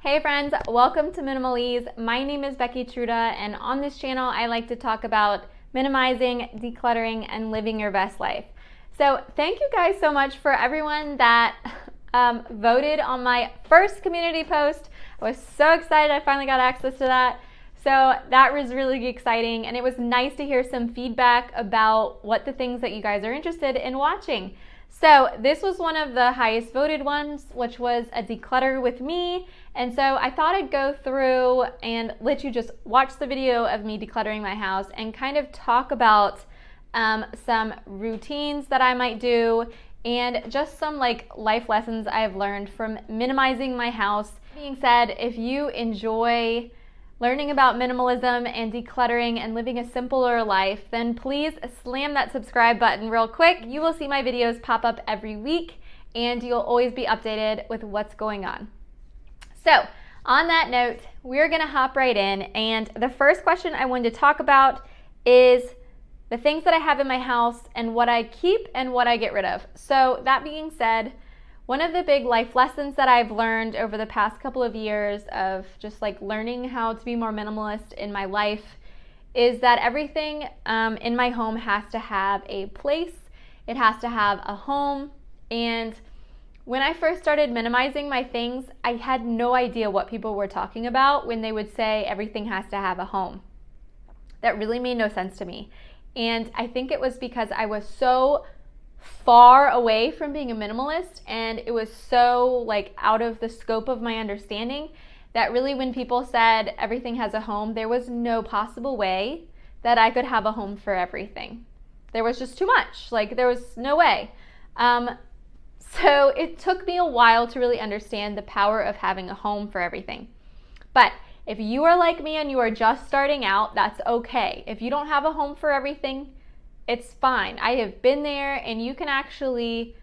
Hey friends, welcome to Minimalized. My name is Becky Truda, and on this channel I like to talk about minimizing, decluttering, and living your best life. So thank you guys so much for everyone that voted on my first community post. I was so excited I finally got access to that. So that was really exciting, and it was nice to hear some feedback about what the things that you guys are interested in watching. So this was one of the highest voted ones, which was a declutter with me. And so I thought I'd go through and let you just watch the video of me decluttering my house and kind of talk about some routines that I might do and just some life lessons I've learned from minimizing my house. That being said, if you enjoy learning about minimalism and decluttering and living a simpler life, then please slam that subscribe button real quick. You will see my videos pop up every week and you'll always be updated with what's going on. So on that note, we're gonna hop right in, and the first question I wanted to talk about is the things that I have in my house and what I keep and what I get rid of. So that being said, one of the big life lessons that I've learned over the past couple of years of just learning how to be more minimalist in my life is that everything in my home has to have a place. It has to have a home. And when I first started minimizing my things, I had no idea what people were talking about when they would say everything has to have a home. That really made no sense to me. And I think it was because I was so far away from being a minimalist, and it was so out of the scope of my understanding that really when people said everything has a home, there was no possible way that I could have a home for everything. There was just too much. There was no way. So it took me a while to really understand the power of having a home for everything. But if you are like me and you are just starting out, that's okay. If you don't have a home for everything, it's fine. I have been there, and you can actually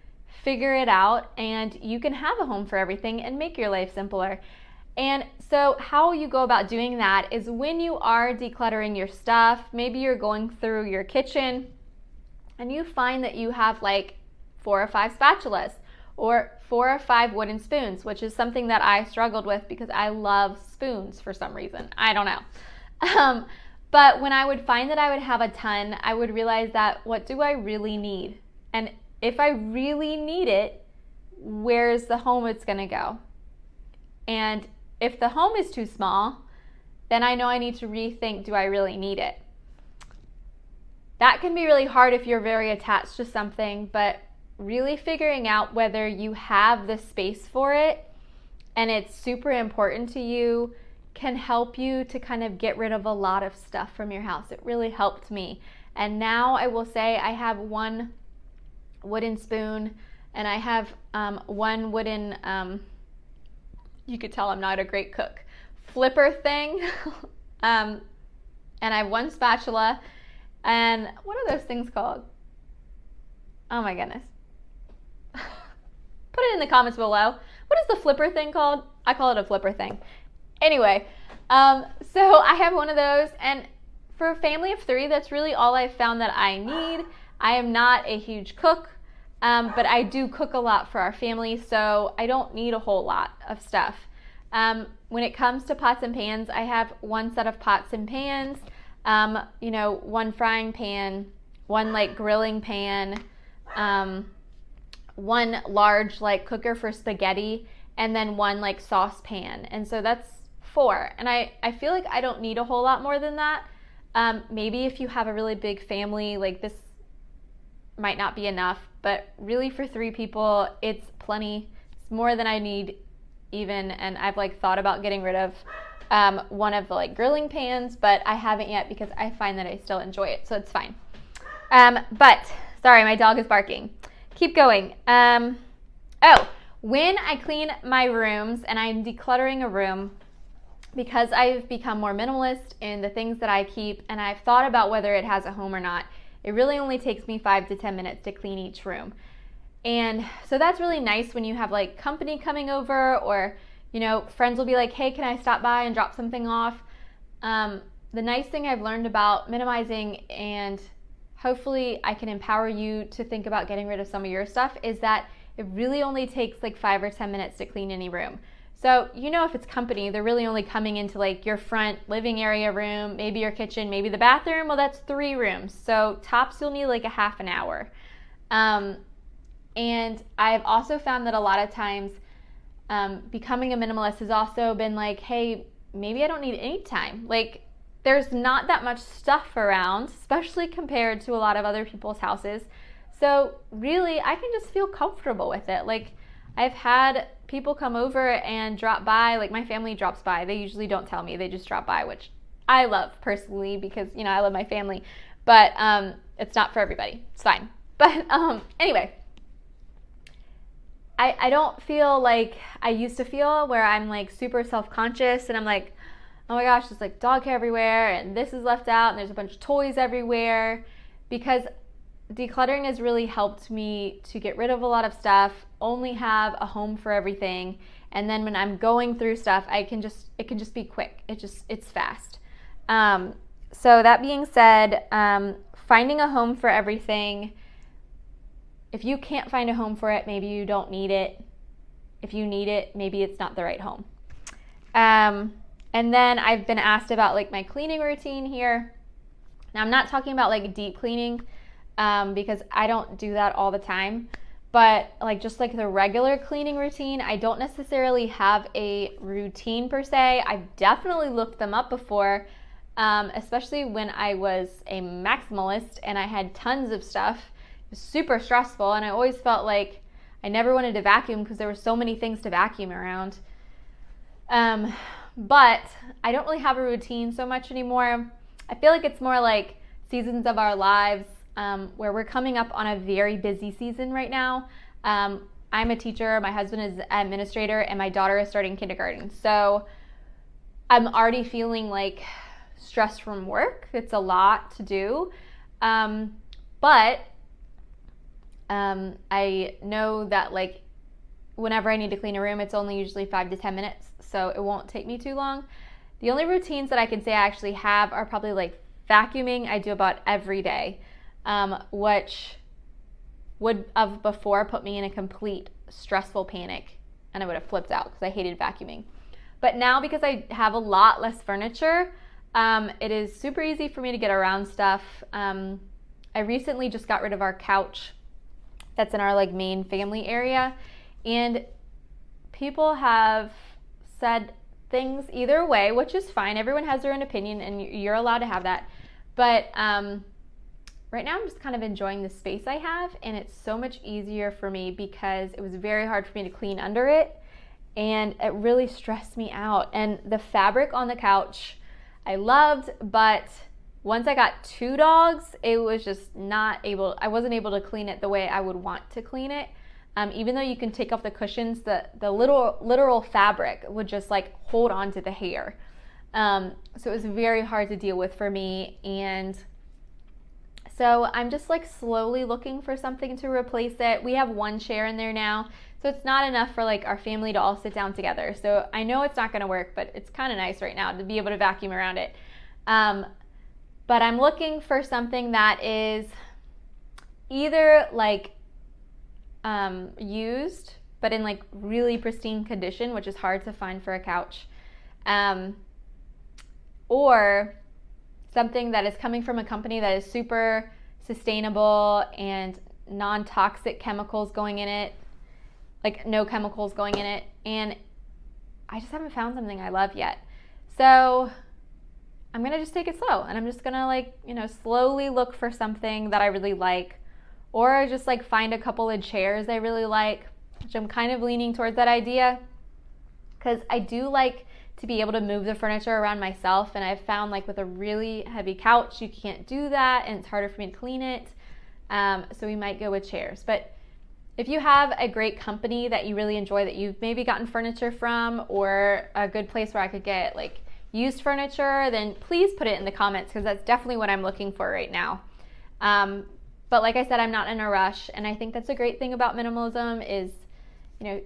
figure it out, and you can have a home for everything and make your life simpler. And so how you go about doing that is when you are decluttering your stuff, maybe you're going through your kitchen and you find that you have 4 or 5 spatulas or 4 or 5 wooden spoons, which is something that I struggled with because I love spoons for some reason. I don't know. But when I would find that I would have a ton, I would realize that what do I really need? And if I really need it, where's the home it's gonna go? And if the home is too small, then I know I need to rethink, do I really need it? That can be really hard if you're very attached to something, but really figuring out whether you have the space for it and it's super important to you can help you to kind of get rid of a lot of stuff from your house. It really helped me. And now I will say I have 1 wooden spoon, and I have 1 wooden, you could tell I'm not a great cook, flipper thing. And I have 1 spatula. And what are those things called? Oh my goodness. Put it in the comments below. What is the flipper thing called? I call it a flipper thing. Anyway, so I have 1 of those, and for a family of 3, that's really all I've found that I need. I am not a huge cook, but I do cook a lot for our family, so I don't need a whole lot of stuff. When it comes to pots and pans, I have 1 set of pots and pans, 1 frying pan, 1 grilling pan, 1 large cooker for spaghetti, and then 1 saucepan. And so that's 4. And I feel like I don't need a whole lot more than that. Maybe if you have a really big family, this might not be enough, but really for 3 people, it's plenty. It's more than I need even. And I've thought about getting rid of 1 of the grilling pans, but I haven't yet because I find that I still enjoy it, so it's fine. But sorry, my dog is barking. Keep going. When I clean my rooms and I'm decluttering a room, because I've become more minimalist in the things that I keep and I've thought about whether it has a home or not, it really only takes me 5 to 10 minutes to clean each room. And so that's really nice when you have company coming over, or friends will be like, hey, can I stop by and drop something off? The nice thing I've learned about minimizing, and hopefully I can empower you to think about getting rid of some of your stuff, is that it really only takes 5 or 10 minutes to clean any room. So, if it's company, they're really only coming into like your front living area room, maybe your kitchen, maybe the bathroom. Well, that's 3 rooms. So tops, you'll need like a half an hour. And I've also found that a lot of times becoming a minimalist has also been like, hey, maybe I don't need any time. Like, there's not that much stuff around, especially compared to a lot of other people's houses. So really, I can just feel comfortable with it. Like, I've had people come over and drop by, like my family drops by. They usually don't tell me, they just drop by, which I love personally because, I love my family. But it's not for everybody. It's fine. But anyway, I don't feel like I used to feel, where I'm like super self-conscious and I'm like, oh my gosh, there's like dog hair everywhere and this is left out and there's a bunch of toys everywhere, because decluttering has really helped me to get rid of a lot of stuff, only have a home for everything, and then when I'm going through stuff, it can just be quick. It's fast. So that being said, finding a home for everything. If you can't find a home for it, maybe you don't need it. If you need it, maybe it's not the right home. And then I've been asked about like my cleaning routine here. Now I'm not talking about like deep cleaning, because I don't do that all the time, but like just like the regular cleaning routine, I don't necessarily have a routine per se. I've definitely looked them up before, especially when I was a maximalist and I had tons of stuff. It was super stressful, and I always felt like I never wanted to vacuum because there were so many things to vacuum around. But I don't really have a routine so much anymore. I feel like it's more like seasons of our lives, where we're coming up on a very busy season right now. I'm a teacher, my husband is an administrator, and my daughter is starting kindergarten. So I'm already feeling like stressed from work. It's a lot to do. But I know that like whenever I need to clean a room, it's only usually 5 to 10 minutes, so it won't take me too long. The only routines that I can say I actually have are probably like vacuuming. I do about every day, which would have before put me in a complete stressful panic, and I would have flipped out because I hated vacuuming. But now, because I have a lot less furniture, it is super easy for me to get around stuff. I recently just got rid of our couch that's in our like main family area, and people have said things either way, which is fine. Everyone has their own opinion and you're allowed to have that. But right now I'm just kind of enjoying the space I have, and it's so much easier for me because it was very hard for me to clean under it, and it really stressed me out. And the fabric on the couch I loved, but once I got 2 dogs, it was just I wasn't able to clean it the way I would want to clean it. Even though you can take off the cushions, the literal fabric would just like hold on to the hair. So it was very hard to deal with for me. And so I'm just like slowly looking for something to replace it. We have 1 chair in there now, so it's not enough for like our family to all sit down together. So I know it's not gonna work, but it's kind of nice right now to be able to vacuum around it. But I'm looking for something that is either like used, but in like really pristine condition, which is hard to find for a couch, or something that is coming from a company that is super sustainable and non-toxic chemicals going in it, like no chemicals going in it. And I just haven't found something I love yet. So I'm gonna just take it slow, and I'm just gonna like, slowly look for something that I really like, or just like find a couple of chairs I really like, which I'm kind of leaning towards that idea, because I do like to be able to move the furniture around myself, and I've found like with a really heavy couch, you can't do that, and it's harder for me to clean it. So we might go with chairs. But if you have a great company that you really enjoy, that you've maybe gotten furniture from, or a good place where I could get like used furniture, then please put it in the comments, because that's definitely what I'm looking for right now. But like I said, I'm not in a rush, and I think that's a great thing about minimalism is,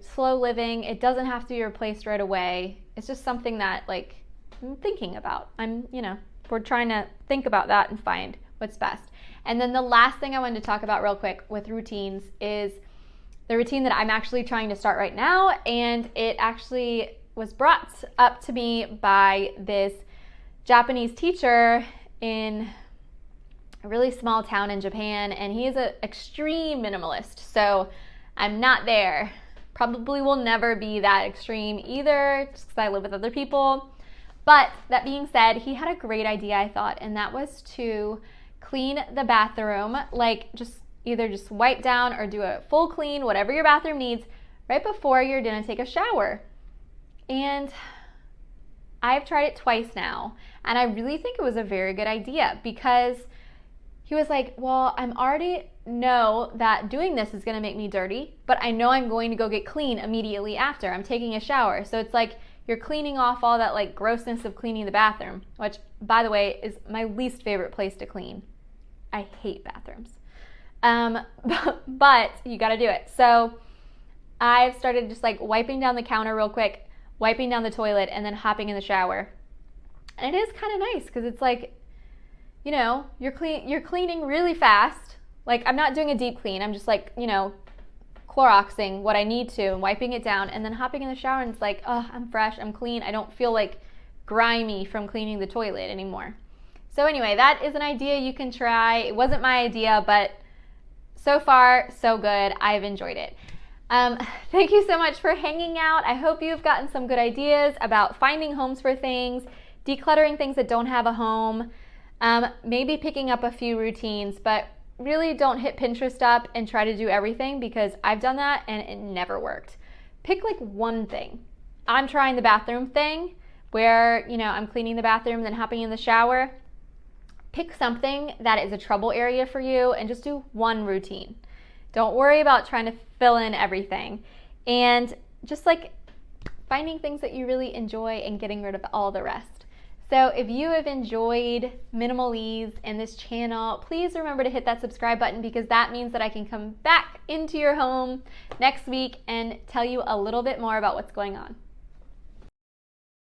slow living. It doesn't have to be replaced right away. It's just something that like I'm thinking about. We're trying to think about that and find what's best. And then the last thing I wanted to talk about real quick with routines is the routine that I'm actually trying to start right now, and it actually was brought up to me by this Japanese teacher in a really small town in Japan, and he is an extreme minimalist. So I'm not there. Probably will never be that extreme either, just because I live with other people. But that being said, he had a great idea, I thought, and that was to clean the bathroom, like just either just wipe down or do a full clean, whatever your bathroom needs, right before you're gonna take a shower. And I've tried it twice now, and I really think it was a very good idea, because he was like, well, I'm already know that doing this is gonna make me dirty, but I know I'm going to go get clean immediately after I'm taking a shower. So it's like you're cleaning off all that like grossness of cleaning the bathroom, which, by the way, is my least favorite place to clean. I hate bathrooms. But you gotta do it. So I've started just like wiping down the counter real quick, wiping down the toilet, and then hopping in the shower. And it is kind of nice because it's like, you know, you're cleaning really fast. Like, I'm not doing a deep clean. I'm just like, you know, Cloroxing what I need to and wiping it down, and then hopping in the shower, and it's like, oh, I'm fresh, I'm clean. I don't feel like grimy from cleaning the toilet anymore. So anyway, that is an idea you can try. It wasn't my idea, but so far, so good. I've enjoyed it. Thank you so much for hanging out. I hope you've gotten some good ideas about finding homes for things, decluttering things that don't have a home, maybe picking up a few routines, but really don't hit Pinterest up and try to do everything, because I've done that and it never worked. Pick like one thing. I'm trying the bathroom thing where, you know, I'm cleaning the bathroom, then hopping in the shower. Pick something that is a trouble area for you and just do one routine. Don't worry about trying to fill in everything, and just like finding things that you really enjoy and getting rid of all the rest. So if you have enjoyed Minimalize and this channel, please remember to hit that subscribe button, because that means that I can come back into your home next week and tell you a little bit more about what's going on.